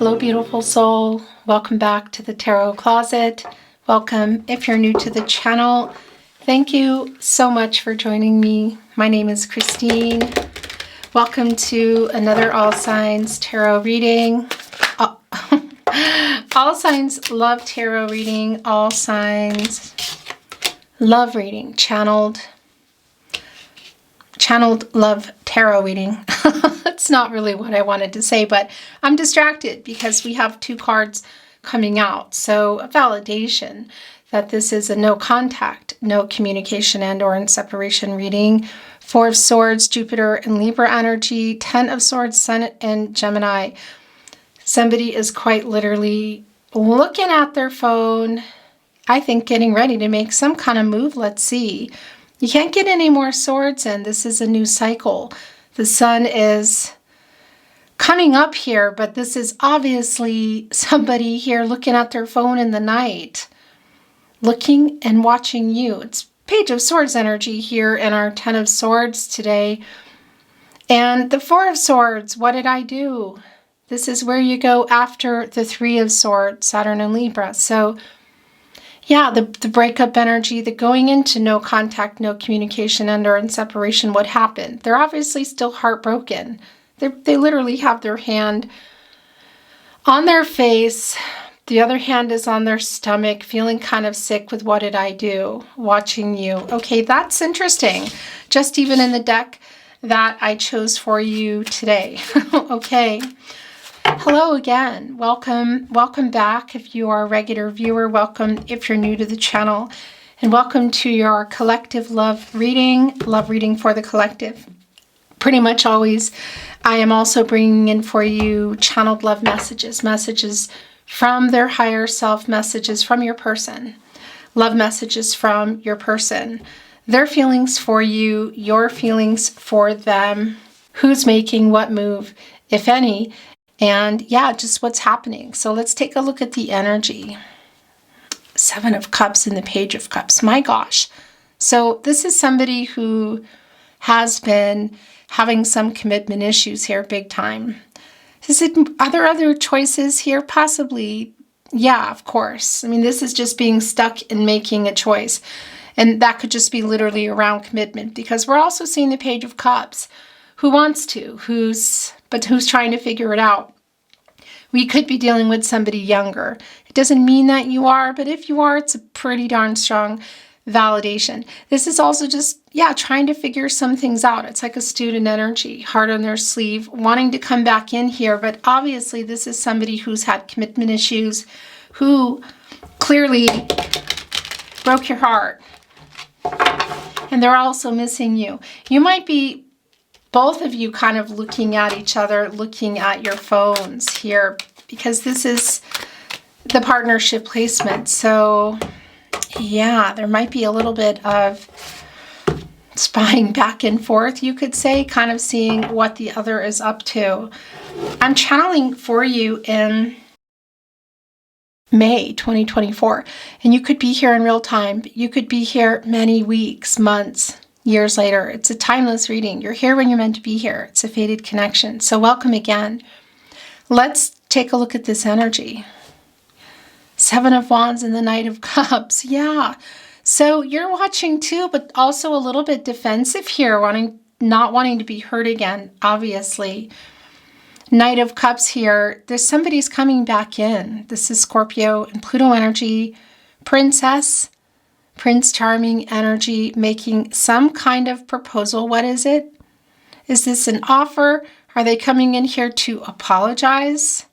Hello, beautiful soul. Welcome back to the Tarot Closet. Welcome if you're new to the channel. Thank you so much for joining me. My name is Christine. Welcome to another All Signs Tarot reading. All Signs Love Tarot reading. All Signs Love reading. Channeled Love Tarot reading. That's not really what I wanted to say, but I'm distracted because we have two cards coming out. So a validation that this is a no contact, no communication and or in separation reading. 4 of Swords, Jupiter and Libra energy. 10 of Swords, Sun and Gemini. Somebody is quite literally looking at their phone, I think getting ready to make some kind of move. Let's see. You can't get any more swords in. This is a new cycle. The sun is coming up here, but this is obviously somebody here looking at their phone in the night, looking and watching you. It's Page of Swords energy here in our 10 of Swords today. And the 4 of Swords, what did I do? This is where you go after the 3 of Swords, Saturn and Libra. So yeah, the breakup energy, the going into no contact, no communication, and or in separation, what happened? They're obviously still heartbroken. They literally have their hand on their face. The other hand is on their stomach, feeling kind of sick with what did I do? Watching you. Okay, that's interesting. Just even in the deck that I chose for you today. Okay. Hello again. Welcome back. If you are a regular viewer, welcome if you're new to the channel, and welcome to your collective love reading for the collective. Pretty much always, I am also bringing in for you channeled love messages from their higher self, messages from your person, love messages from your person, their feelings for you, your feelings for them, who's making what move, if any. And yeah, just what's happening. So let's take a look at the energy. 7 of Cups and the Page of Cups. My gosh. So this is somebody who has been having some commitment issues here big time. Are there other choices here? Possibly. Yeah, of course. I mean, this is just being stuck in making a choice. And that could just be literally around commitment, because we're also seeing the Page of Cups. Who wants to? Who's trying to figure it out? We could be dealing with somebody younger. It doesn't mean that you are, but if you are, it's a pretty darn strong validation. This is also just, yeah, trying to figure some things out. It's like a student energy, heart on their sleeve, wanting to come back in here. But obviously, this is somebody who's had commitment issues, who clearly broke your heart. And they're also missing you. You might be both of you kind of looking at each other, looking at your phones here, because this is the partnership placement. So yeah, there might be a little bit of spying back and forth, you could say, kind of seeing what the other is up to. I'm channeling for you in May 2024, and you could be here in real time. You could be here many weeks, months, years later. It's a timeless reading. You're here when you're meant to be here. It's a fated connection. So welcome again. Let's take a look at this energy. 7 of Wands and the Knight of Cups. Yeah. So you're watching too, but also a little bit defensive here, not wanting to be hurt again, obviously. Knight of Cups here. There's somebody's coming back in. This is Scorpio and Pluto energy. Princess, Prince Charming energy, making some kind of proposal. What is it? Is this an offer? Are they coming in here to apologize?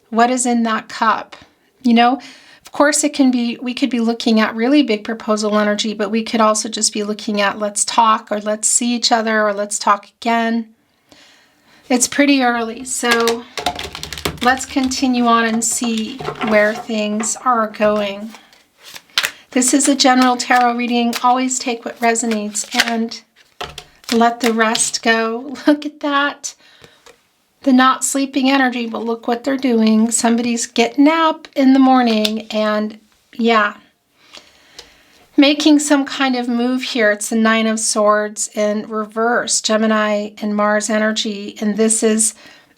What is in that cup? You know, of course it can be, we could be looking at really big proposal energy, but we could also just be looking at let's talk, or let's see each other, or let's talk again. It's pretty early, so let's continue on and see where things are going. This is a general tarot reading. Always take what resonates and let the rest go. Look at that. The not sleeping energy, but look what they're doing. Somebody's getting up in the morning and yeah, making some kind of move here. It's the 9 of Swords in reverse, Gemini and Mars energy. And this is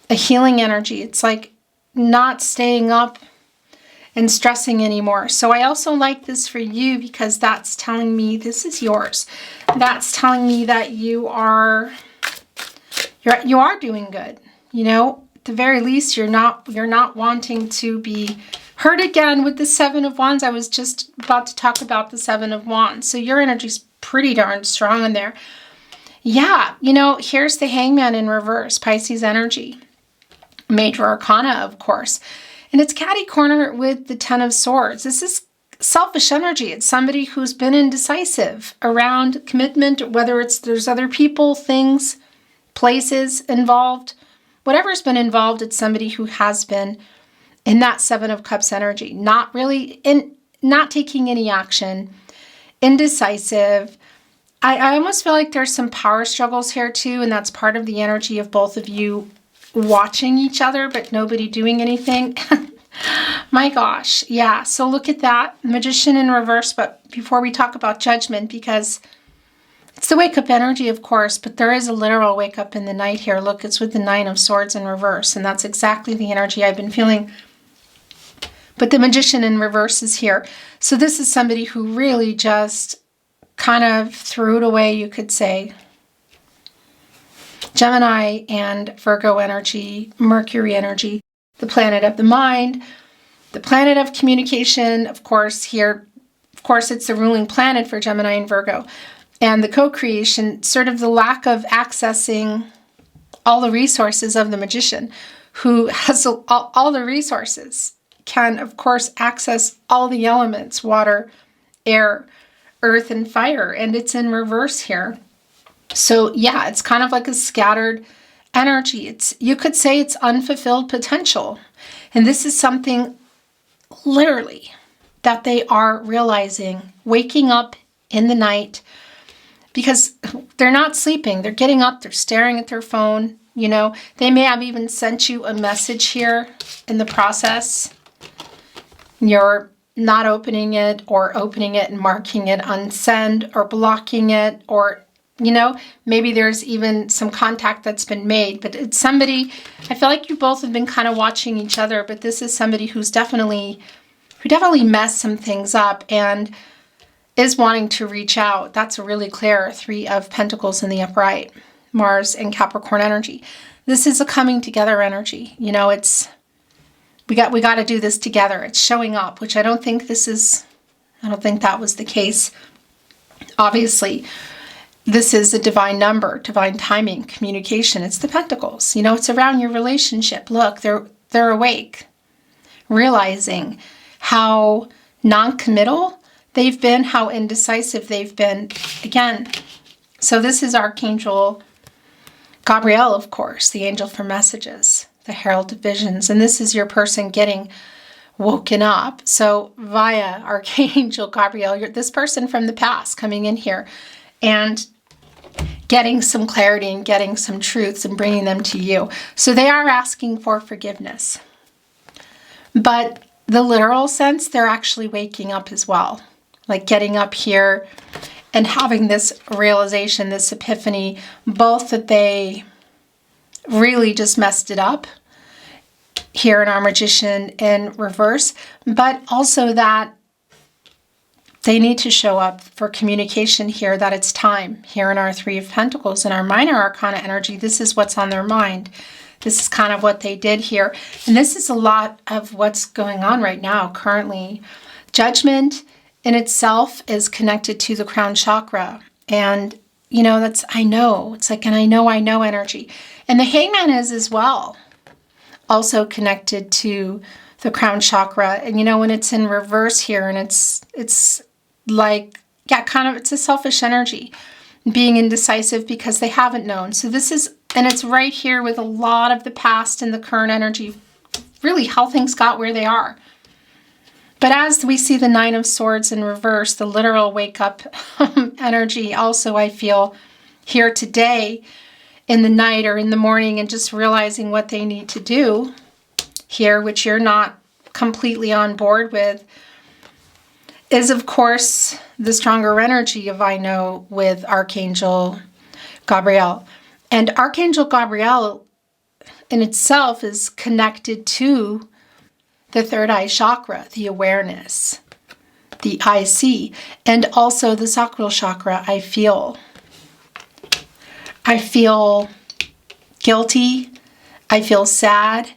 a healing energy. It's like not staying up and stressing anymore. So I also like this for you because that's telling me this is yours. That's telling me that you are doing good. You know, at the very least, you're not wanting to be hurt again with the Seven of Wands. I was just about to talk about the Seven of Wands. So your energy's pretty darn strong in there. Yeah, you know, here's the Hangman in reverse, Pisces energy. Major Arcana, of course. And it's catty corner with the Ten of Swords. This is selfish energy. It's somebody who's been indecisive around commitment, whether there's other people, things, places involved. Whatever's been involved, it's somebody who has been in that Seven of Cups energy. Not taking any action, indecisive. I almost feel like there's some power struggles here too, and that's part of the energy of both of you watching each other, but nobody doing anything. My gosh. Yeah. So look at that. Magician in reverse. But before we talk about Judgment, because it's the wake up energy, of course, but there is a literal wake up in the night here. Look, it's with the Nine of Swords in reverse. And that's exactly the energy I've been feeling. But the Magician in reverse is here. So this is somebody who really just kind of threw it away, you could say. Gemini and Virgo energy, Mercury energy, the planet of the mind, the planet of communication, of course, here, of course, it's the ruling planet for Gemini and Virgo. And the co-creation, sort of the lack of accessing all the resources of the Magician, who has all the resources, can, of course, access all the elements, water, air, earth, and fire. And it's in reverse here. So yeah, it's kind of like a scattered energy. You could say it's unfulfilled potential. And this is something literally that they are realizing, waking up in the night, because they're not sleeping. They're getting up, they're staring at their phone. You know, they may have even sent you a message here in the process. You're not opening it, or opening it and marking it unsend, or blocking it, or you know, maybe there's even some contact that's been made, but it's somebody, I feel like you both have been kind of watching each other, but this is somebody who definitely messed some things up and is wanting to reach out. That's really clear. Three of Pentacles in the upright, Mars and Capricorn energy. This is a coming together energy. You know, we got to do this together. It's showing up, which I don't think that was the case. Obviously, this is a divine number, divine timing, communication. It's the Pentacles. You know, it's around your relationship. Look, they're awake, realizing how non-committal they've been, how indecisive they've been. Again, so this is Archangel Gabriel, of course, the angel for messages, the herald of visions. And this is your person getting woken up. So via Archangel Gabriel, this person from the past coming in here and getting some clarity and getting some truths and bringing them to you. So they are asking for forgiveness. But the literal sense, they're actually waking up as well. Like getting up here and having this realization, this epiphany, both that they really just messed it up here in our Magician in reverse, but also that they need to show up for communication here, that it's time here in our Three of Pentacles and our Minor Arcana energy. This is what's on their mind. This is kind of what they did here. And this is a lot of what's going on right now, currently. Judgment in itself is connected to the crown chakra. And, you know, that's, I know. It's like an I know energy. And the Hangman is as well. Also connected to the crown chakra. And, you know, when it's in reverse here and it's like, yeah, kind of, it's a selfish energy, being indecisive because they haven't known. So this is, and it's right here with a lot of the past and the current energy, really how things got where they are. But as we see the Nine of Swords in reverse, the literal wake up energy also, I feel here today in the night or in the morning, and just realizing what they need to do here, which you're not completely on board with, is of course the stronger energy of I know with Archangel Gabriel. And Archangel Gabriel in itself is connected to the third eye chakra, the awareness, the I see, and also the sacral chakra. I feel guilty. I feel sad.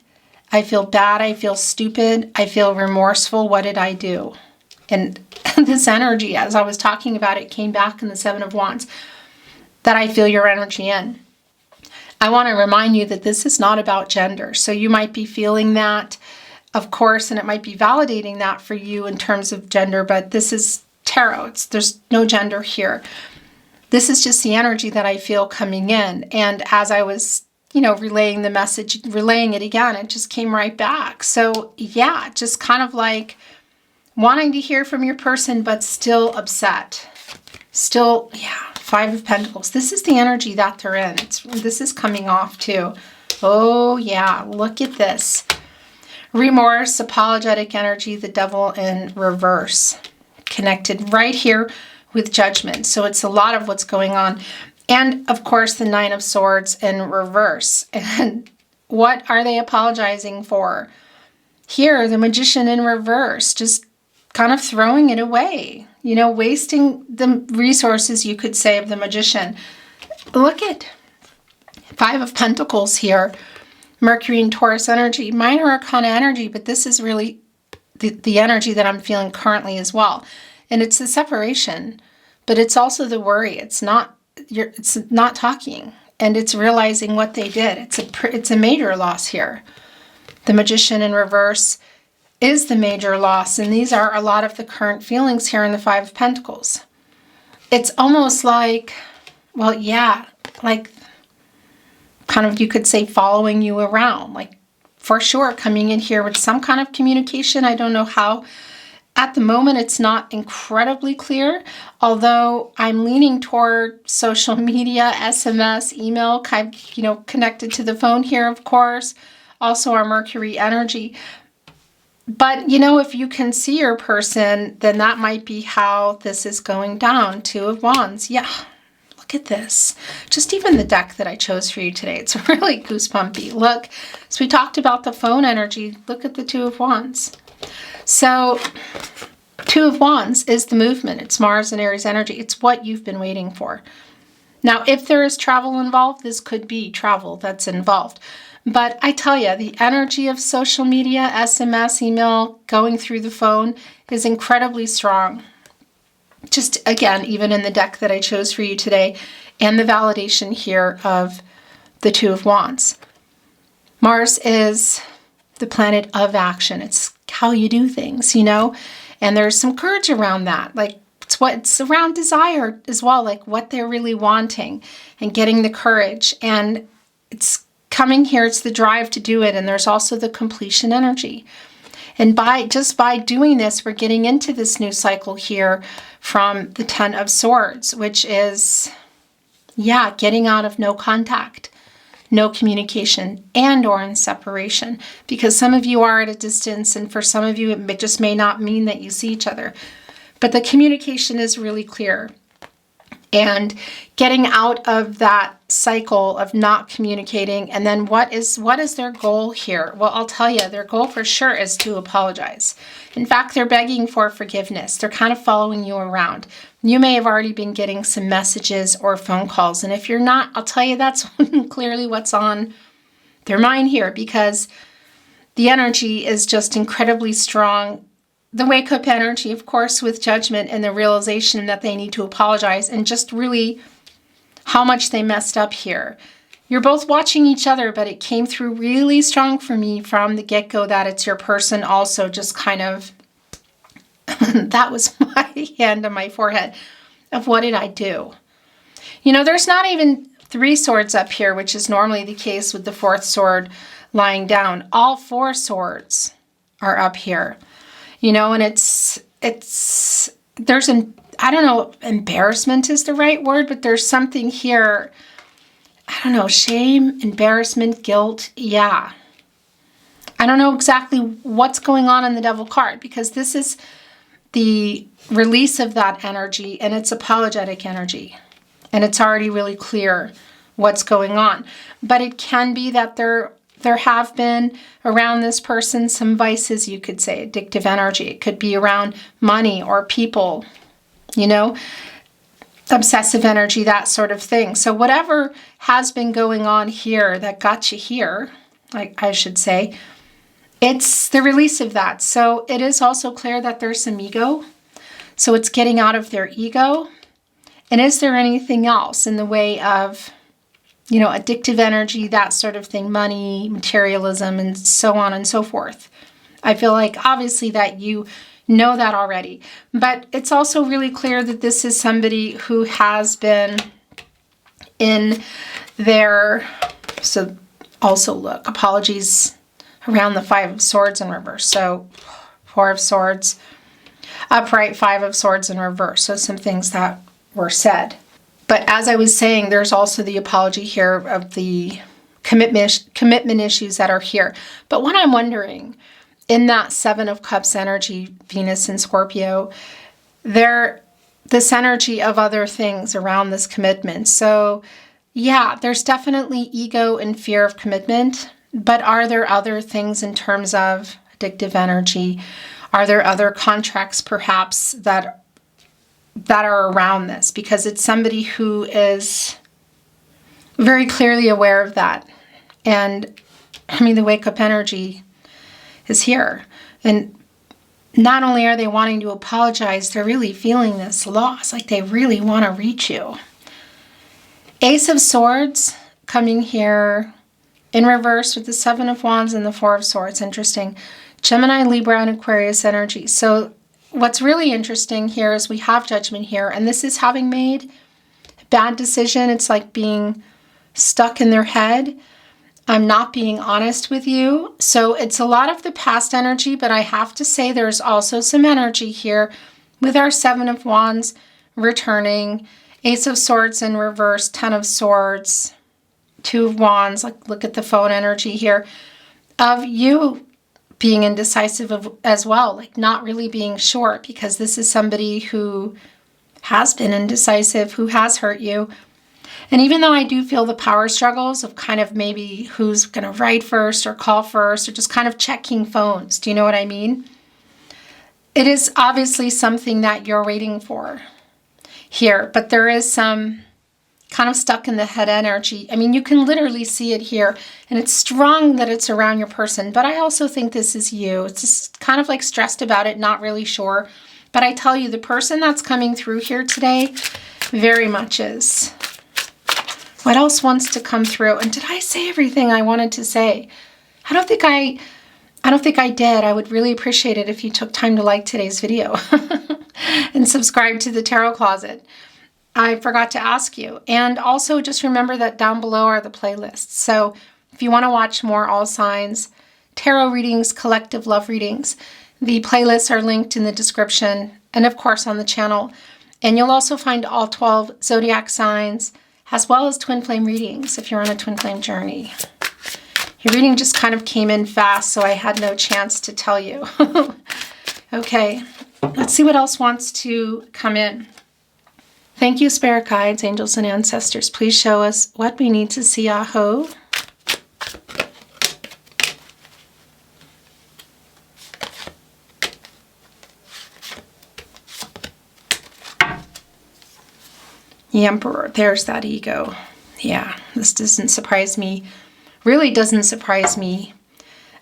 I feel bad. I feel stupid. I feel remorseful. What did I do? And this energy, as I was talking about, it came back in the Seven of Wands, that I feel your energy in. I want to remind you that this is not about gender. So you might be feeling that, of course, and it might be validating that for you in terms of gender, but this is tarot. There's no gender here. This is just the energy that I feel coming in. And as I was, relaying the message, relaying it again, it just came right back. So yeah, just kind of like wanting to hear from your person, but still upset. Still, yeah, Five of Pentacles. This is the energy that they're in. This is coming off too. Oh yeah, look at this. Remorse, apologetic energy, the Devil in reverse. Connected right here with Judgment. So it's a lot of what's going on. And of course, the Nine of Swords in reverse. And what are they apologizing for? Here, the Magician in reverse, just kind of throwing it away. Wasting the resources, you could say, of the Magician. Look at Five of Pentacles here. Mercury and Taurus energy. Minor Arcana energy, but this is really the energy that I'm feeling currently as well. And it's the separation, but it's also the worry. It's not talking, and it's realizing what they did. It's a major loss here. The Magician in reverse is the major loss, and these are a lot of the current feelings here in the Five of Pentacles. It's almost like, well, yeah, like kind of, you could say, following you around, like for sure coming in here with some kind of communication. I don't know how. At the moment, it's not incredibly clear, although I'm leaning toward social media, SMS, email, connected to the phone here, of course. Also our Mercury energy. But, if you can see your person, then that might be how this is going down. Two of Wands. Yeah, look at this. Just even the deck that I chose for you today, it's really goosebumpy. Look, so we talked about the phone energy. Look at the Two of Wands. So, Two of Wands is the movement. It's Mars and Aries energy. It's what you've been waiting for. Now, if there is travel involved, this could be travel that's involved. But I tell you, the energy of social media, SMS, email, going through the phone is incredibly strong. Just, again, even in the deck that I chose for you today, and the validation here of the Two of Wands. Mars is the planet of action. It's how you do things, and there's some courage around that. Like it's around desire as well, like what they're really wanting and getting the courage. And it's coming here, it's the drive to do it. And there's also the completion energy. And by doing this, we're getting into this new cycle here from the Ten of Swords, which is, yeah, getting out of no contact, no communication, and or in separation, because some of you are at a distance, and for some of you it just may not mean that you see each other, but the communication is really clear. And getting out of that cycle of not communicating. And then what is their goal here? Well, I'll tell you, their goal for sure is to apologize. In fact, they're begging for forgiveness. They're kind of following you around. You may have already been getting some messages or phone calls. And if you're not, I'll tell you that's clearly what's on their mind here, because the energy is just incredibly strong. The wake-up energy, of course, with Judgment and the realization that they need to apologize, and just really how much they messed up here. You're both watching each other, but it came through really strong for me from the get-go that it's your person also just kind of, that was my hand on my forehead of what did I do? There's not even 3 swords up here, which is normally the case with the 4th sword lying down. All 4 swords are up here. And there's I don't know, embarrassment is the right word, but there's something here, I don't know, shame, embarrassment, guilt. Yeah. I don't know exactly what's going on in the Devil card, because this is the release of that energy, and it's apologetic energy. And it's already really clear what's going on. But it can be that they're there have been around this person some vices, you could say, addictive energy. It could be around money or people, you know, obsessive energy, that sort of thing. So whatever has been going on here that got you here, like I should say, it's the release of that. So it is also clear that there's some ego. So it's getting out of their ego. And is there anything else in the way of, you know, addictive energy, that sort of thing, money, materialism, and so on and so forth? I feel like obviously that you know that already. But it's also really clear that this is somebody who has been in their, so also look, apologies, around the 5 of Swords in reverse. So 4 of Swords, upright, 5 of Swords in reverse. So some things that were said. But as I was saying, there's also the apology here of the commitment issues that are here. But what I'm wondering, in that 7 of Cups energy, Venus in Scorpio, this energy of other things around this commitment. So yeah, there's definitely ego and fear of commitment, but are there other things in terms of addictive energy? Are there other contracts perhaps that are around this? Because it's somebody who is very clearly aware of that. And I mean, the wake up energy is here. And not only are they wanting to apologize, they're really feeling this loss, like they really want to reach you. Ace of Swords coming here in reverse with the 7 of Wands and the 4 of Swords. Interesting. Gemini, Libra, and Aquarius energy. So what's really interesting here is we have Judgment here, and this is having made a bad decision. It's like being stuck in their head. I'm not being honest with you. So it's a lot of the past energy, but I have to say there's also some energy here with our 7 of Wands returning, Ace of Swords in reverse, 10 of Swords, 2 of Wands. Like, look at the phone energy here of you being indecisive as well, like not really being sure, because this is somebody who has been indecisive, who has hurt you. And even though I do feel the power struggles of kind of maybe who's going to write first or call first or just kind of checking phones, do you know what I mean? It is obviously something that you're waiting for here, but there is some kind of stuck in the head energy. I mean, you can literally see it here, and it's strong that it's around your person, but I also think this is you. It's just kind of like stressed about it, not really sure. But I tell you, the person that's coming through here today very much is. What else wants to come through? And did I say everything I wanted to say? I don't think I did. I would really appreciate it if you took time to like today's video and subscribe to the Tarot Closet. I forgot to ask you. And also just remember that down below are the playlists. So if you want to watch more all signs, tarot readings, collective love readings, the playlists are linked in the description and of course on the channel. And you'll also find all 12 zodiac signs as well as twin flame readings if you're on a twin flame journey. Your reading just kind of came in fast, so I had no chance to tell you. Okay, let's see what else wants to come in. Thank you, spirit guides, angels, and ancestors. Please show us what we need to see, Aho. The Emperor, there's that ego. Yeah, this doesn't surprise me. Really doesn't surprise me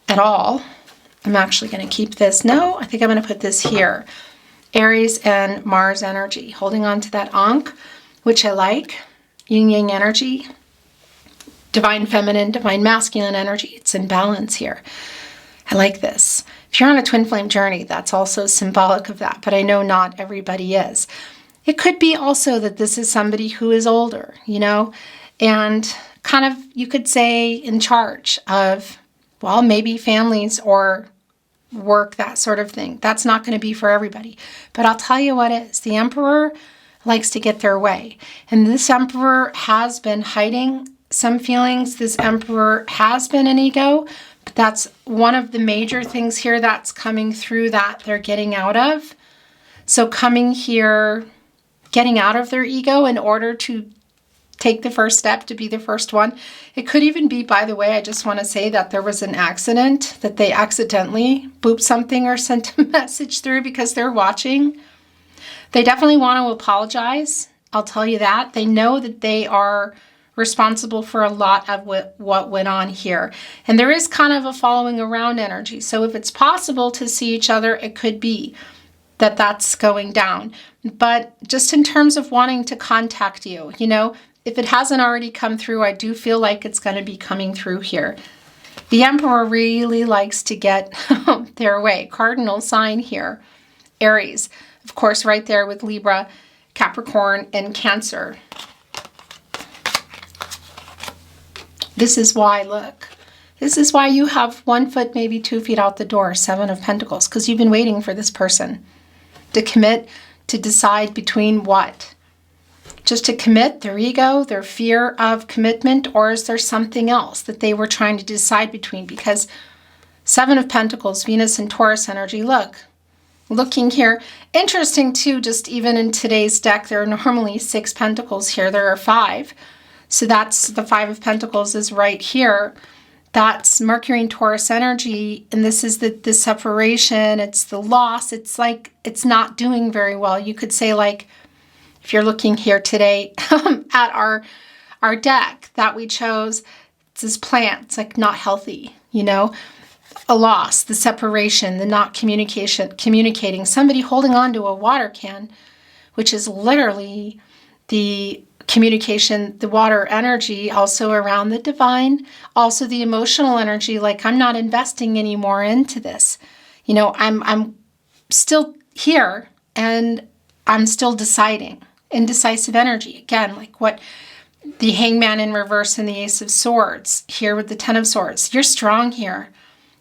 at all. I'm actually going to keep this. No, I think I'm going to put this here. Aries and Mars energy, holding on to that Ankh, which I like. Yin Yang energy, divine feminine, divine masculine energy. It's in balance here. I like this. If you're on a twin flame journey, that's also symbolic of that, but I know not everybody is. It could be also that this is somebody who is older, you know, and kind of, you could say, in charge of, well, maybe families or work, that sort of thing. That's not going to be for everybody. But I'll tell you what is. The Emperor likes to get their way. And this Emperor has been hiding some feelings. This Emperor has been an ego. But that's one of the major things here that's coming through that they're getting out of. So coming here, getting out of their ego in order to take the first step to be the first one. It could even be, by the way, I just want to say that there was an accident, that they accidentally booped something or sent a message through because they're watching. They definitely want to apologize. I'll tell you that. They know that they are responsible for a lot of what went on here. And there is kind of a following around energy. So if it's possible to see each other, it could be that that's going down. But just in terms of wanting to contact you, you know, if it hasn't already come through, I do feel like it's going to be coming through here. The Emperor really likes to get their way. Cardinal sign here, Aries. Of course, right there with Libra, Capricorn, and Cancer. This is why, look, this is why you have 1 foot, maybe 2 feet out the door, 7 of Pentacles, because you've been waiting for this person to commit, to decide between what? Just to commit, their ego, their fear of commitment, or is there something else that they were trying to decide between? Because 7 of Pentacles, Venus and Taurus energy, looking here. Interesting too, just even in today's deck, there are normally 6 Pentacles here. There are 5. So that's the 5 of Pentacles is right here. That's Mercury and Taurus energy. And this is the separation. It's the loss. It's like, it's not doing very well. You could say, like, if you're looking here today at our deck that we chose, this plant, it's like not healthy, you know, a loss, the separation, the not communicating, somebody holding on to a water can, which is literally the communication, the water energy, also around the divine, also the emotional energy, like I'm not investing anymore into this. You know, I'm still here and I'm still deciding. Indecisive energy. Again, like what the Hangman in reverse and the Ace of Swords here with the 10 of Swords. You're strong here.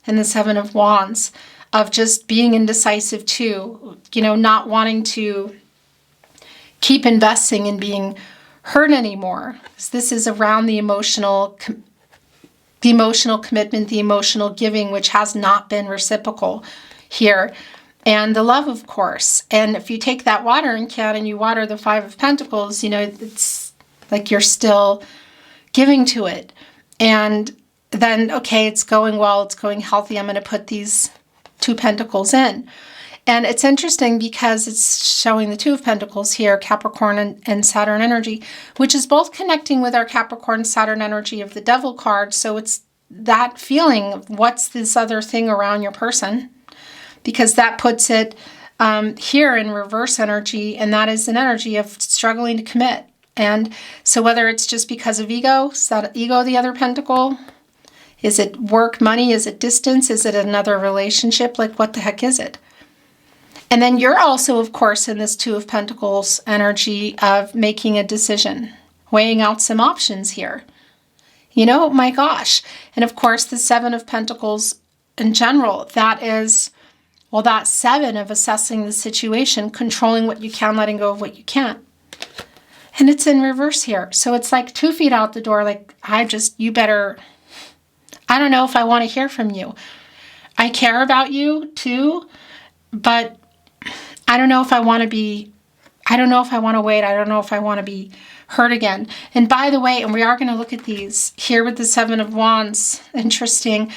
And the 7 of Wands of just being indecisive too. You know, not wanting to keep investing and being hurt anymore. This is around the emotional commitment, the emotional giving, which has not been reciprocal here. And the love, of course. And if you take that watering can and you water the 5 of Pentacles, you know, it's like you're still giving to it. And then, okay, it's going well, it's going healthy. I'm going to put these 2 Pentacles in. And it's interesting because it's showing the 2 of Pentacles here, Capricorn and Saturn energy, which is both connecting with our Capricorn Saturn energy of the Devil card. So it's that feeling of what's this other thing around your person, because that puts it here in reverse energy, and that is an energy of struggling to commit. And so whether it's just because of ego, is that ego the other pentacle? Is it work, money? Is it distance? Is it another relationship? Like, what the heck is it? And then you're also, of course, in this 2 of Pentacles energy of making a decision, weighing out some options here. You know, my gosh. And of course, the 7 of Pentacles in general, that is, well, that 7 of assessing the situation, controlling what you can, letting go of what you can't. And it's in reverse here. So it's like 2 feet out the door, like, you better, I don't know if I want to hear from you. I care about you too, but I don't know if I want to be, I don't know if I want to wait. I don't know if I want to be hurt again. And by the way, and we are going to look at these here with the 7 of Wands, interesting,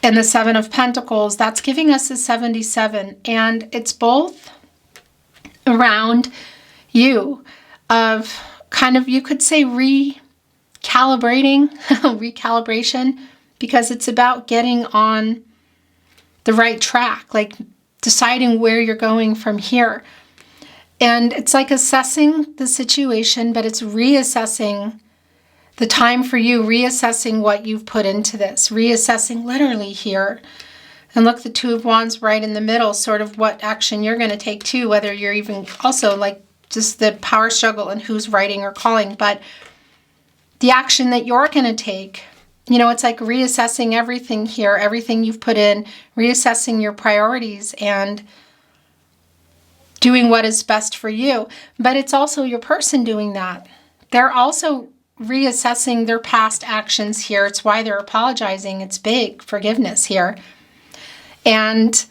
and the 7 of Pentacles, that's giving us a 77. And it's both around you of kind of, you could say recalibration, because it's about getting on the right track, like deciding where you're going from here. And it's like assessing the situation, but it's reassessing the time for you, reassessing what you've put into this, reassessing literally here. And look, the 2 of Wands right in the middle, sort of what action you're going to take too, whether you're even also like just the power struggle and who's writing or calling, but the action that you're going to take, you know, it's like reassessing everything here, everything you've put in, reassessing your priorities and doing what is best for you. But it's also your person doing that. They're also reassessing their past actions here. It's why they're apologizing. It's big forgiveness here. And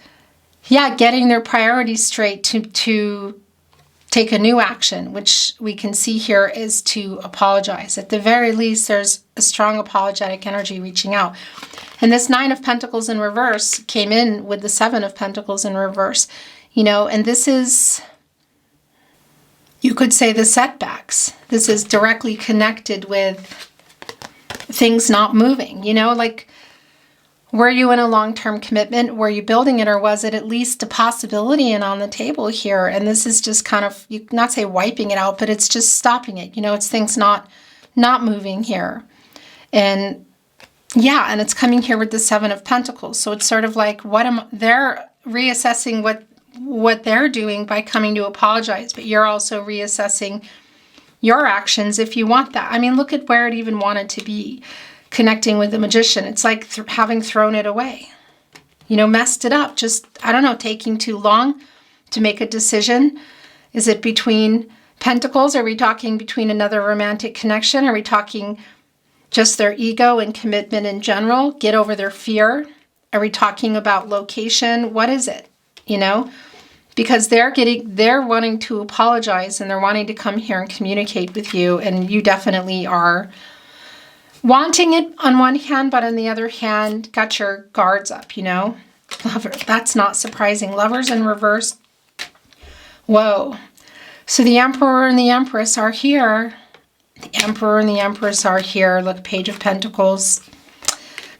yeah, getting their priorities straight to take a new action, which we can see here is to apologize. At the very least, there's a strong apologetic energy reaching out. And this 9 of Pentacles in reverse came in with the 7 of Pentacles in reverse, you know, and this is, you could say, the setbacks. This is directly connected with things not moving, you know, like, were you in a long-term commitment? Were you building it, or was it at least a possibility and on the table here? And this is just kind of, you not say wiping it out, but it's just stopping it. You know, it's things not moving here. And yeah, and it's coming here with the 7 of Pentacles. So it's sort of like, they're reassessing what they're doing by coming to apologize, but you're also reassessing your actions if you want that. I mean, look at where it even wanted to be. Connecting with the Magician. It's like having thrown it away. You know, messed it up. Just, I don't know, taking too long to make a decision. Is it between Pentacles? Are we talking between another romantic connection? Are we talking just their ego and commitment in general? Get over their fear? Are we talking about location? What is it? You know? Because they're wanting to apologize, and they're wanting to come here and communicate with you, and you definitely are wanting it on one hand, but on the other hand, got your guards up, you know? Lover, that's not surprising. Lovers in reverse. Whoa. So the Emperor and the Empress are here. The Emperor and the Empress are here. Look, Page of Pentacles.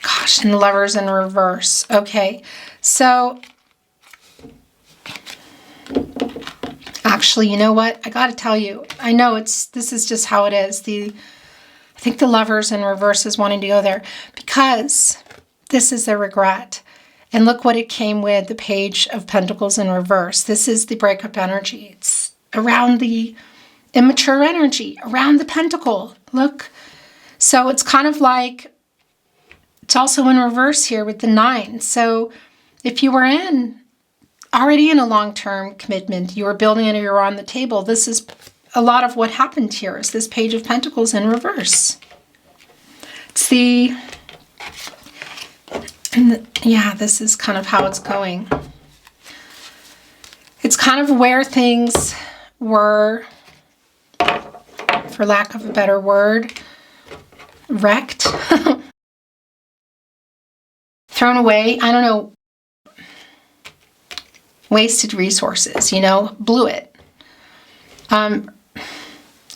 Gosh, and the Lovers in reverse. Okay, so actually, you know what? I got to tell you, I know this is just how it is. I think the Lovers in reverse is wanting to go there because this is their regret. And look what it came with, the Page of Pentacles in reverse. This is the breakup energy. It's around the immature energy, around the pentacle. Look. So it's kind of like, it's also in reverse here with the 9. So if you were already in a long-term commitment, you were building it or you were on the table, this is a lot of what happened here is this Page of Pentacles in reverse. It's yeah, this is kind of how it's going. It's kind of where things were, for lack of a better word, wrecked, thrown away. I don't know, wasted resources, you know, blew it.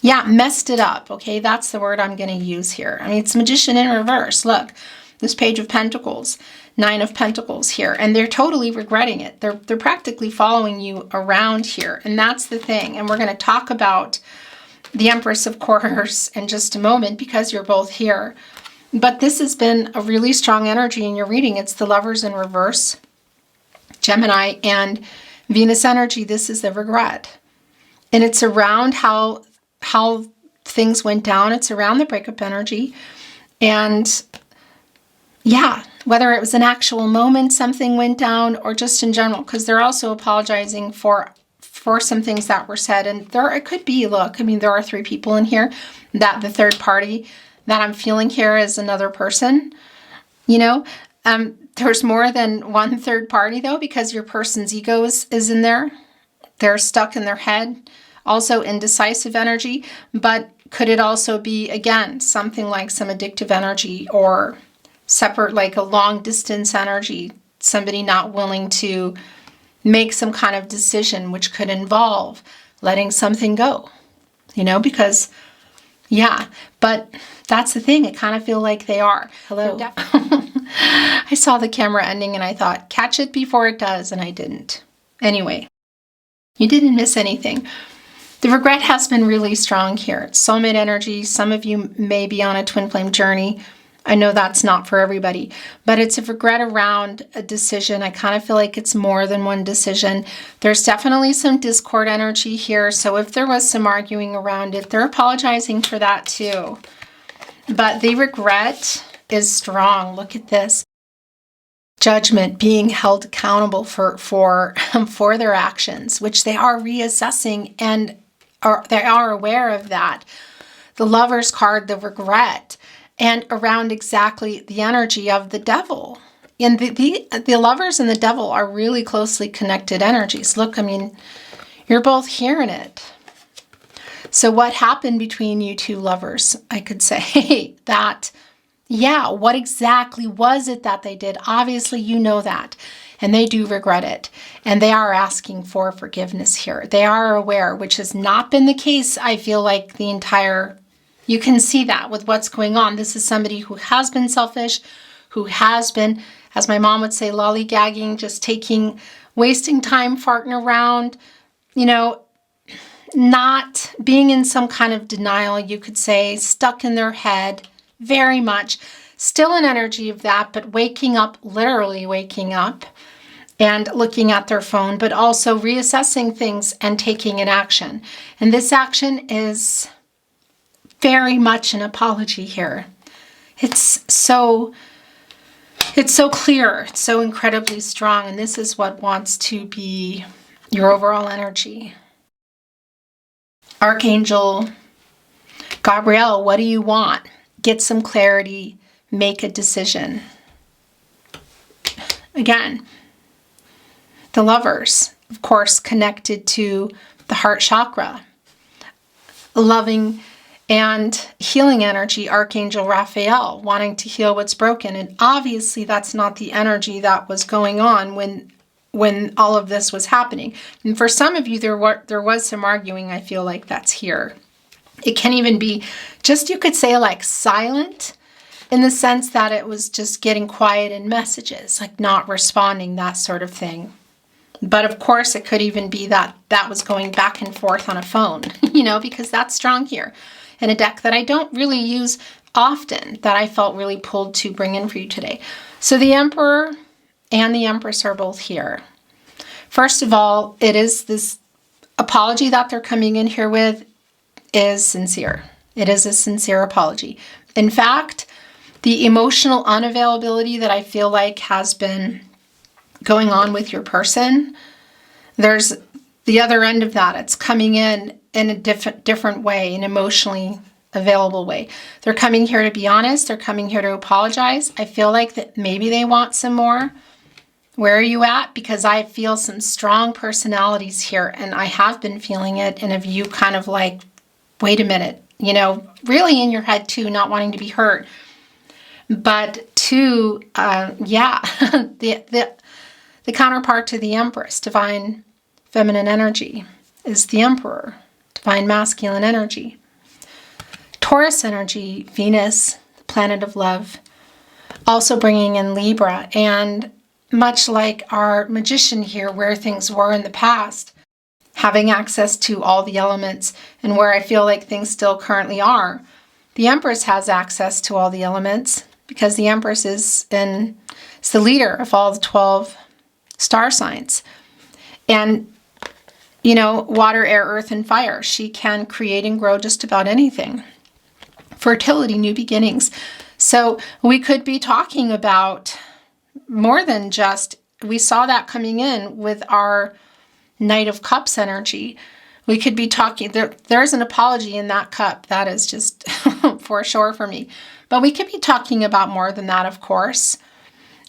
Yeah, messed it up, okay? That's the word I'm going to use here. I mean, it's Magician in reverse. Look, this Page of Pentacles, 9 of Pentacles here, and they're totally regretting it. They're practically following you around here, and that's the thing. And we're going to talk about the Empress, of course, in just a moment because you're both here. But this has been a really strong energy in your reading. It's the Lovers in reverse, Gemini, and Venus energy. This is the regret. And it's around how things went down. It's around the breakup energy. And yeah, whether it was an actual moment something went down or just in general, because they're also apologizing for some things that were said. And it could be, look, I mean, there are 3 people in here. That the third party that I'm feeling here is another person, you know. There's more than one third party though, because your person's ego is in there. They're stuck in their head. Also indecisive energy, but could it also be, again, something like some addictive energy or separate, like a long distance energy, somebody not willing to make some kind of decision, which could involve letting something go, you know, because, yeah, but that's the thing. I kind of feel like they are. Hello. I saw the camera ending and I thought, catch it before it does, and I didn't. Anyway, you didn't miss anything. The regret has been really strong here. It's soulmate energy. Some of you may be on a twin flame journey. I know that's not for everybody, but it's a regret around a decision. I kind of feel like it's more than one decision. There's definitely some discord energy here. So if there was some arguing around it, they're apologizing for that too. But the regret is strong. Look at this. Judgment, being held accountable for their actions, which they are reassessing and they are aware of that. The Lover's card, the regret, and around exactly the energy of the Devil. And the Lovers and the Devil are really closely connected energies. Look, I mean, You're both hearing it. So what happened between you two lovers? I could say that, yeah, what exactly was it that they did? Obviously, you know that. And they do regret it. And they are asking for forgiveness here. They are aware, which has not been the case, I feel like, the entire... You can see that with what's going on. This is somebody who has been selfish, who has been, as my mom would say, lollygagging, just wasting time, farting around, you know, not being in some kind of denial, you could say, stuck in their head, very much. Still an energy of that, but waking up, literally waking up, and looking at their phone, but also reassessing things and taking an action. And this action is very much an apology here. It's so clear, it's so incredibly strong, and this is what wants to be your overall energy. Archangel Gabriel, what do you want? Get some clarity, make a decision. Again, the lovers, of course, connected to the heart chakra. Loving and healing energy, Archangel Raphael, wanting to heal what's broken. And obviously that's not the energy that was going on when all of this was happening. And for some of you, there was some arguing, I feel like that's here. It can even be just, you could say, like silent, in the sense that it was just getting quiet in messages, like not responding, that sort of thing. But of course, it could even be that was going back and forth on a phone, you know, because that's strong here. And a deck that I don't really use often, that I felt really pulled to bring in for you today. So the Emperor and the Empress are both here. First of all, it is this apology that they're coming in here with is sincere. It is a sincere apology. In fact, the emotional unavailability that I feel like has been going on with your person, there's the other end of that. It's coming in a different way, an emotionally available way. They're coming here to be honest. They're coming here to apologize. I feel like that maybe they want some more. Where are you at? Because I feel some strong personalities here, and I have been feeling it in a view kind of like, wait a minute, you know, really in your head too, not wanting to be hurt. But two, the counterpart to the Empress, divine feminine energy, is the Emperor, divine masculine energy. Taurus energy, Venus, the planet of love, also bringing in Libra. And much like our magician here, where things were in the past, having access to all the elements, and where I feel like things still currently are, the Empress has access to all the elements, because the Empress is the leader of all the 12 star signs. And, you know, water, air, earth, and fire. She can create and grow just about anything. Fertility, new beginnings. So we could be talking about more than just, we saw that coming in with our Knight of Cups energy. We could be talking, there's an apology in that cup. That is just for sure for me. But we could be talking about more than that, of course.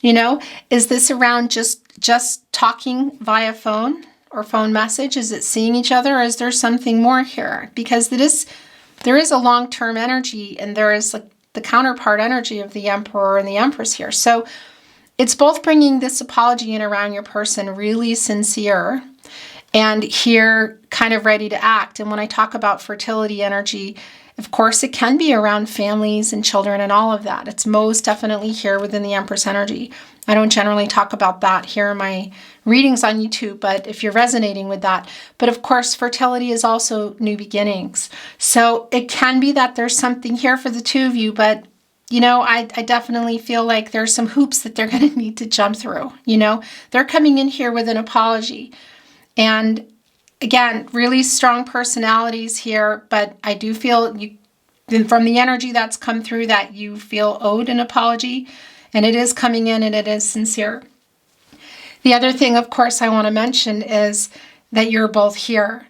You know, is this around just talking via phone or phone message? Is it seeing each other, or is there something more here? Because there is a long-term energy, and there is like the counterpart energy of the Emperor and the Empress here. So it's both bringing this apology in around your person, really sincere, and here kind of ready to act. And when I talk about fertility energy, of course, it can be around families and children and all of that. It's most definitely here within the Empress energy. I don't generally talk about that here in my readings on YouTube, but if you're resonating with that. But of course, fertility is also new beginnings. So it can be that there's something here for the two of you, but you know, I definitely feel like there's some hoops that they're going to need to jump through. You know, they're coming in here with an apology. And again, really strong personalities here, but I do feel from the energy that's come through that you feel owed an apology, and it is coming in and it is sincere. The other thing, of course, I want to mention is that you're both here.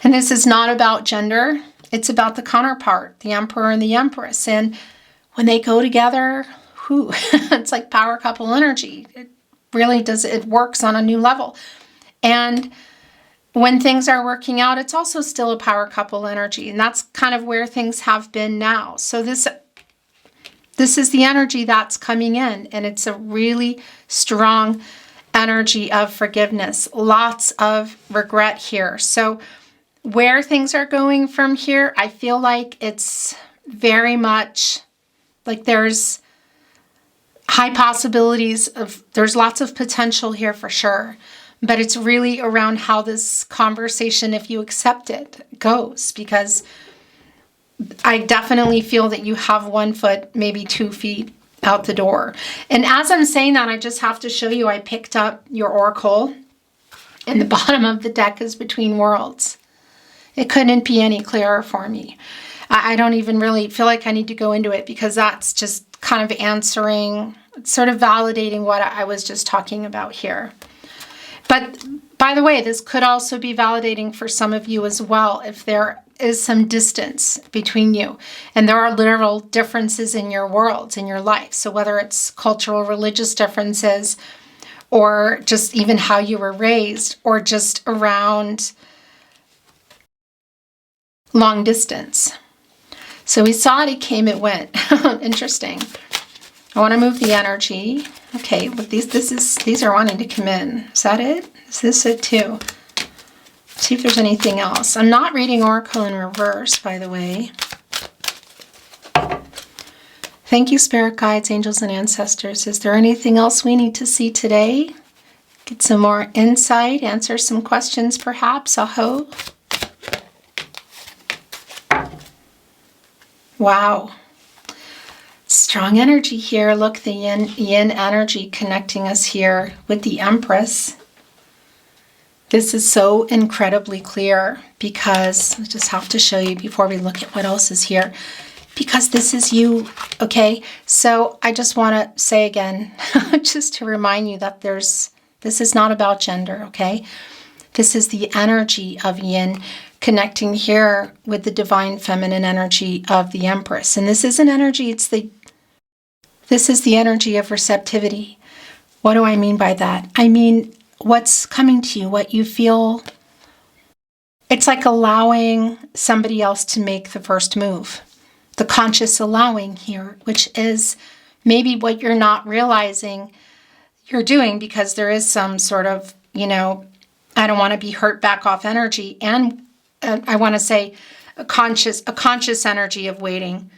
And this is not about gender. It's about the counterpart, the Emperor and the Empress. And when they go together, it's like power couple energy. It really does, it works on a new level. And when things are working out, it's also still a power couple energy. And that's kind of where things have been now. So this is the energy that's coming in. And it's a really strong energy of forgiveness. Lots of regret here. So where things are going from here, I feel like it's very much like there's high possibilities of, there's lots of potential here for sure. But it's really around how this conversation, if you accept it, goes. Because I definitely feel that you have 1 foot, maybe 2 feet out the door. And as I'm saying that, I just have to show you, I picked up your oracle. And the bottom of the deck is between worlds. It couldn't be any clearer for me. I don't even really feel like I need to go into it, because that's just kind of answering, sort of validating what I was just talking about here. But by the way, this could also be validating for some of you as well, if there is some distance between you and there are literal differences in your worlds, in your life. So whether it's cultural, religious differences, or just even how you were raised, or just around long distance. So we saw it, it came, it went. Interesting. I want to move the energy. Okay, but these are wanting to come in. Is that it? Is this it too? Let's see if there's anything else. I'm not reading Oracle in reverse, by the way. Thank you, spirit guides, angels, and ancestors. Is there anything else we need to see today? Get some more insight, answer some questions perhaps, I hope. Wow. Strong energy here. Look, the yin energy connecting us here with the Empress. This is so incredibly clear, because I just have to show you before we look at what else is here, because this is you, okay? So I just want to say again, just to remind you that this is not about gender, okay? This is the energy of yin connecting here with the divine feminine energy of the Empress. And this is an energy, this is the energy of receptivity. What do I mean by that? I mean, what's coming to you, what you feel. It's like allowing somebody else to make the first move. The conscious allowing here, which is maybe what you're not realizing you're doing, because there is some sort of, I don't want to be hurt, back off energy. And I want to say a conscious energy of waiting.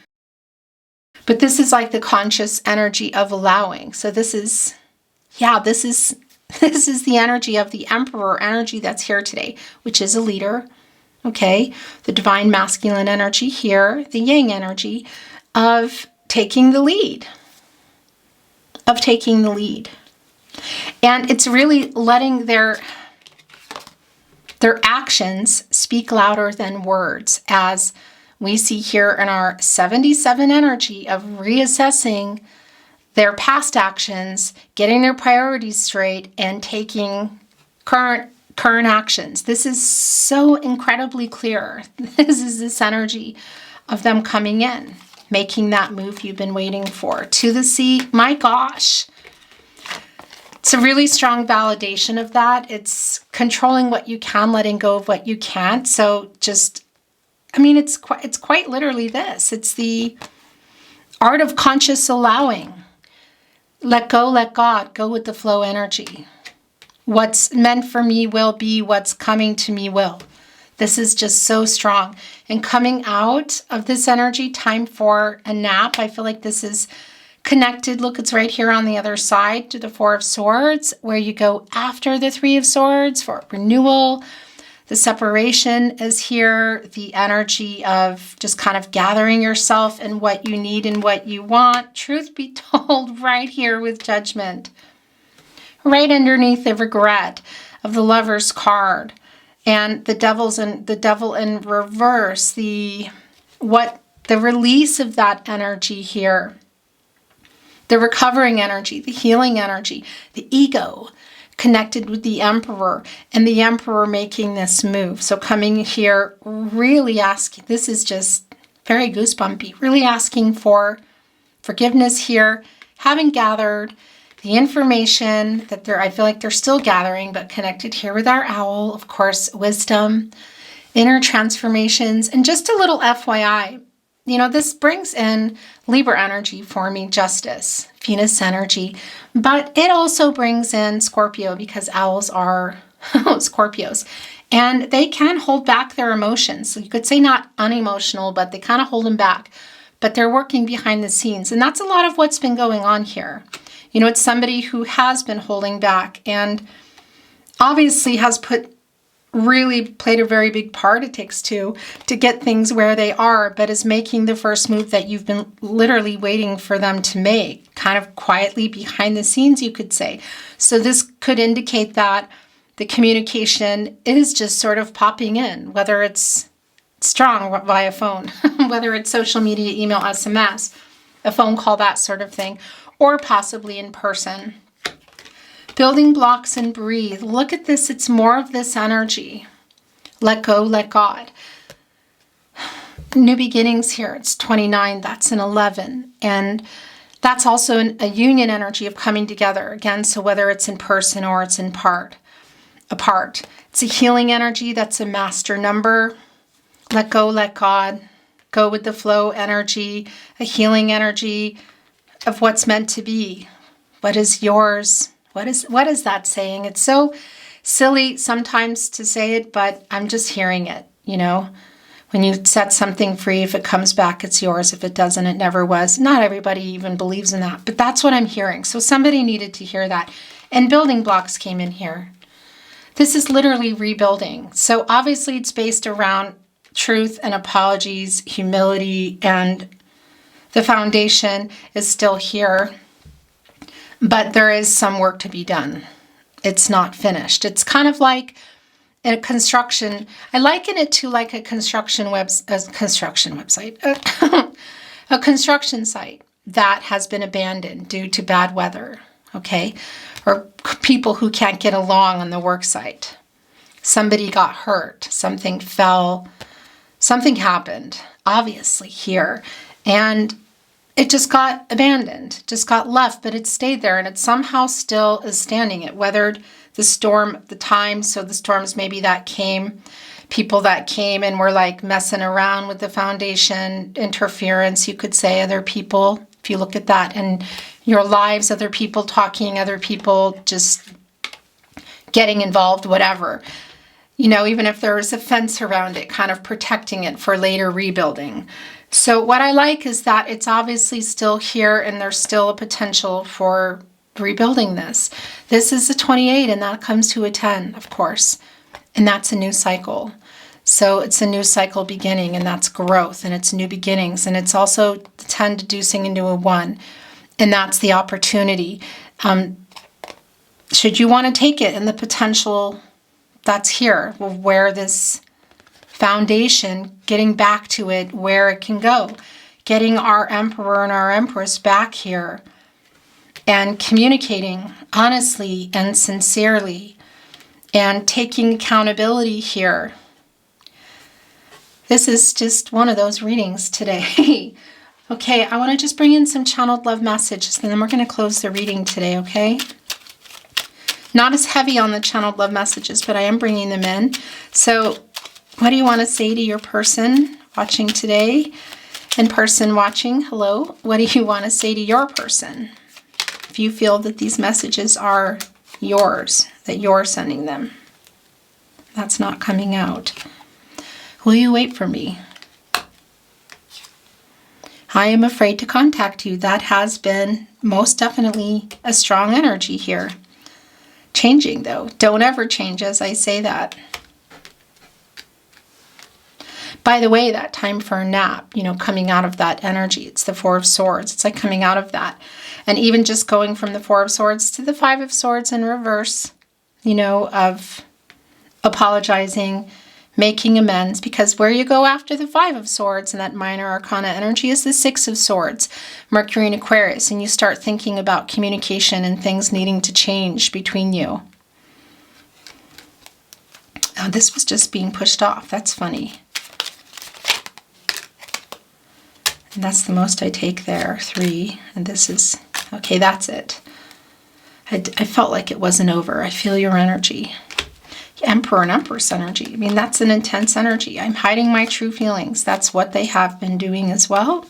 But this is like the conscious energy of allowing. So this is the energy of the Emperor energy that's here today, which is a leader. Okay, the divine masculine energy here, the yang energy of taking the lead. And it's really letting their actions speak louder than words, as we see here in our 77 energy of reassessing their past actions, getting their priorities straight, and taking current actions. This is so incredibly clear. This is this energy of them coming in, making that move you've been waiting for. To the sea, my gosh. It's a really strong validation of that. It's controlling what you can, letting go of what you can't. So it's quite literally this. It's the art of conscious allowing. Let go, let God, go with the flow energy. What's meant for me will be, what's coming to me will. This is just so strong. And coming out of this energy, time for a nap. I feel like this is connected. Look, it's right here on the other side to the Four of Swords, where you go after the Three of Swords for renewal. The separation is here, the energy of just kind of gathering yourself and what you need and what you want. Truth be told, right here with Judgment. Right underneath the regret of the Lover's card and the Devil in reverse, the release of that energy here. The recovering energy, the healing energy, the ego connected with the Emperor, and the Emperor making this move. So coming here, really asking, this is just very goosebumpy, really asking for forgiveness here, having gathered, the information that I feel like they're still gathering, but connected here with our owl, of course, wisdom, inner transformations, and just a little FYI. You know, this brings in Libra energy for me, justice, Venus energy, but it also brings in Scorpio because owls are Scorpios, and they can hold back their emotions. So you could say not unemotional, but they kind of hold them back, but they're working behind the scenes. And that's a lot of what's been going on here. You know, it's somebody who has been holding back and obviously has really played a very big part. It takes two to get things where they are, but is making the first move that you've been literally waiting for them to make, kind of quietly behind the scenes, you could say. So this could indicate that the communication is just sort of popping in, whether it's strong via phone, whether it's social media, email, SMS, a phone call, that sort of thing, or possibly in person. Building blocks and breathe. Look at this. It's more of this energy. Let go, let God. New beginnings here. It's 29. That's an 11. And that's also a union energy of coming together. Again, so whether it's in person or it's apart. It's a healing energy. That's a master number. Let go, let God. Go with the flow energy. A healing energy of what's meant to be. What is yours? What is that saying? It's so silly sometimes to say it, but I'm just hearing it, you know. When you set something free, if it comes back, it's yours. If it doesn't, it never was. Not everybody even believes in that, but that's what I'm hearing. So somebody needed to hear that. And building blocks came in here. This is literally rebuilding. So obviously it's based around truth and apologies, humility, and the foundation is still here. But there is some work to be done. It's not finished. It's kind of like a construction. I liken it to like a construction website, a construction site that has been abandoned due to bad weather, okay? Or people who can't get along on the work site. Somebody got hurt, something fell, something happened, obviously here. And it just got abandoned, just got left, but it stayed there and it somehow still is standing. It weathered the storm at the time. So the storms maybe that came, people that came and were like messing around with the foundation, interference, you could say, other people, if you look at that, and your lives, other people talking, other people just getting involved, whatever. You know, even if there was a fence around it, kind of protecting it for later rebuilding. So what I like is that it's obviously still here and there's still a potential for rebuilding this. This is a 28 and that comes to a 10, of course. And that's a new cycle. So it's a new cycle beginning and that's growth and it's new beginnings. And it's also the 10 deducing into a 1. And that's the opportunity. Should you want to take it and the potential that's here, where this foundation, getting back to it, where it can go, getting our emperor and our empress back here and communicating honestly and sincerely and taking accountability here. This is just one of those readings today. Okay, I want to just bring in some channeled love messages and then we're going to close the reading today, okay? Not as heavy on the channeled love messages, but I am bringing them in. So what do you want to say to your person watching today? And person watching, hello. What do you want to say to your person? If you feel that these messages are yours, that you're sending them. That's not coming out. Will you wait for me? I am afraid to contact you. That has been most definitely a strong energy here. Changing though. Don't ever change as I say that. By the way, that time for a nap, you know, coming out of that energy, it's the Four of Swords. It's like coming out of that. And even just going from the Four of Swords to the Five of Swords in reverse, you know, of apologizing, making amends, because where you go after the Five of Swords and that minor arcana energy is the Six of Swords, Mercury and Aquarius, and you start thinking about communication and things needing to change between you. Oh, this was just being pushed off. That's funny. And that's the most I take there, 3. And this is, okay, that's it. I felt like it wasn't over. I feel your energy. Emperor and Empress energy. I mean, that's an intense energy. I'm hiding my true feelings. That's what they have been doing as well.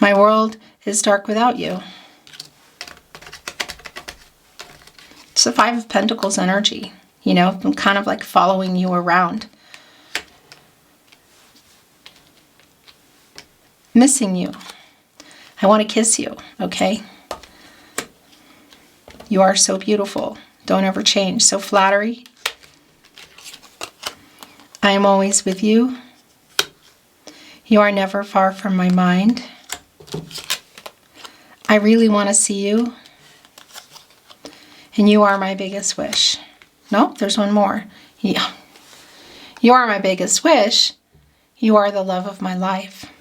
My world is dark without you. It's the Five of Pentacles energy. You know, I'm kind of like following you around. Missing you. I want to kiss you, okay? You are so beautiful. Don't ever change. So flattery. I am always with you. You are never far from my mind. I really want to see you. And you are my biggest wish. Nope, there's one more. Yeah. You are my biggest wish. You are the love of my life.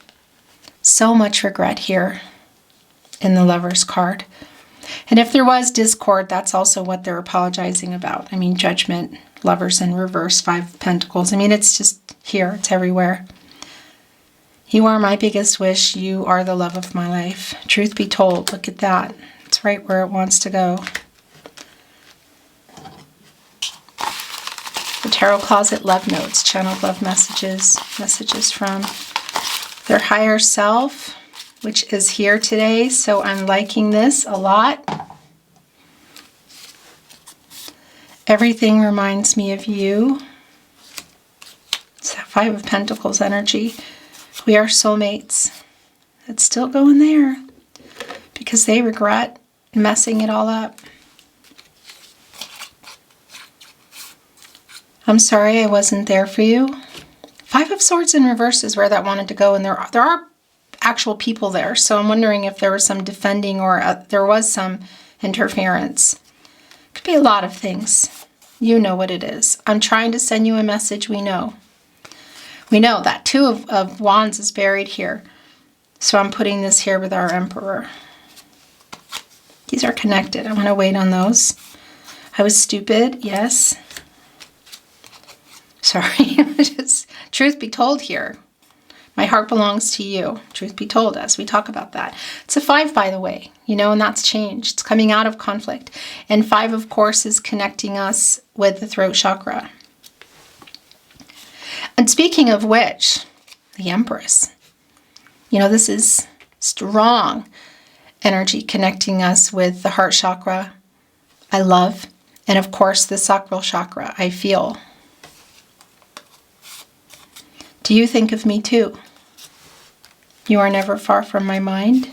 So much regret here in the Lover's card. And if there was discord, that's also what they're apologizing about. I mean, Judgment, Lovers in reverse, Five of Pentacles. I mean, it's just here. It's everywhere. You are my biggest wish. You are the love of my life. Truth be told, look at that. It's right where it wants to go. The Tarot Closet Love Notes, channeled love messages, messages from their higher self, which is here today, so I'm liking this a lot. Everything reminds me of you. It's that Five of Pentacles energy. We are soulmates. It's still going there because they regret messing it all up. I'm sorry I wasn't there for you. Five of Swords in reverse is where that wanted to go, and there are actual people there, so I'm wondering if there was some defending or there was some interference. Could be a lot of things. You know what it is. I'm trying to send you a message. We know. We know that Two of Wands is buried here, so I'm putting this here with our Emperor. These are connected. I'm going to wait on those. I was stupid, yes. Sorry, just truth be told here. My heart belongs to you. Truth be told, as we talk about that. It's a 5, by the way, you know, and that's changed. It's coming out of conflict. And 5, of course, is connecting us with the throat chakra. And speaking of which, the Empress. You know, this is strong energy connecting us with the heart chakra. I love. And of course, the sacral chakra. I feel. Do you think of me too? You are never far from my mind.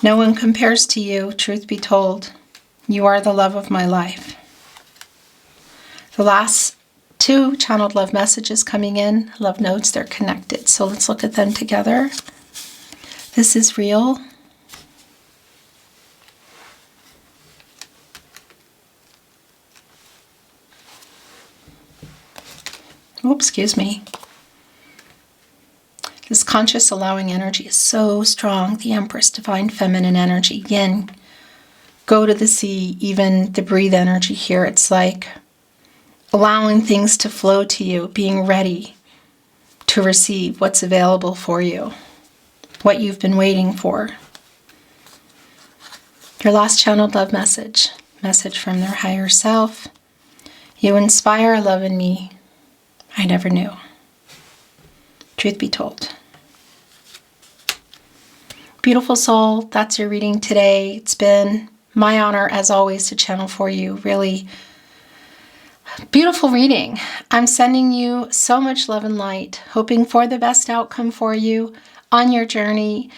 No one compares to you, truth be told. You are the love of my life. The last 2 channeled love messages coming in, love notes, they're connected. So let's look at them together. This is real. Oops, excuse me. This conscious allowing energy is so strong. The Empress, divine feminine energy, yin, go to the sea, even the breathe energy here. It's like allowing things to flow to you, being ready to receive what's available for you, what you've been waiting for. Your last channeled love message from their higher self. You inspire a love in me I never knew. Truth be told. Beautiful soul, that's your reading today. It's been my honor, as always, to channel for you. Really beautiful reading. I'm sending you so much love and light, hoping for the best outcome for you on your journey.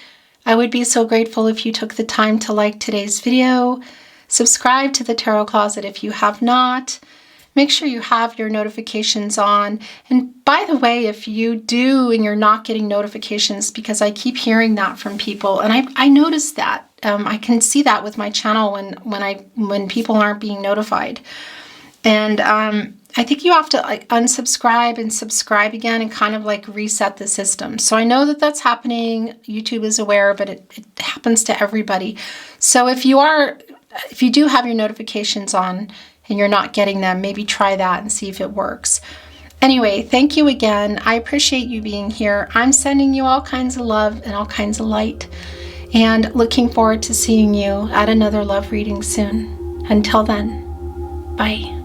I would be so grateful if you took the time to like today's video. Subscribe to the Tarot Closet if you have not. Make sure you have your notifications on. And by the way, if you do and you're not getting notifications, because I keep hearing that from people, and I noticed that. I can see that with my channel when people aren't being notified. And I think you have to like unsubscribe and subscribe again and kind of like reset the system. So I know that that's happening. YouTube is aware, but it happens to everybody. So if you do have your notifications on and you're not getting them, maybe try that and see if it works. Anyway, thank you again. I appreciate you being here. I'm sending you all kinds of love and all kinds of light. and looking forward to seeing you at another love reading soon. Until then, bye.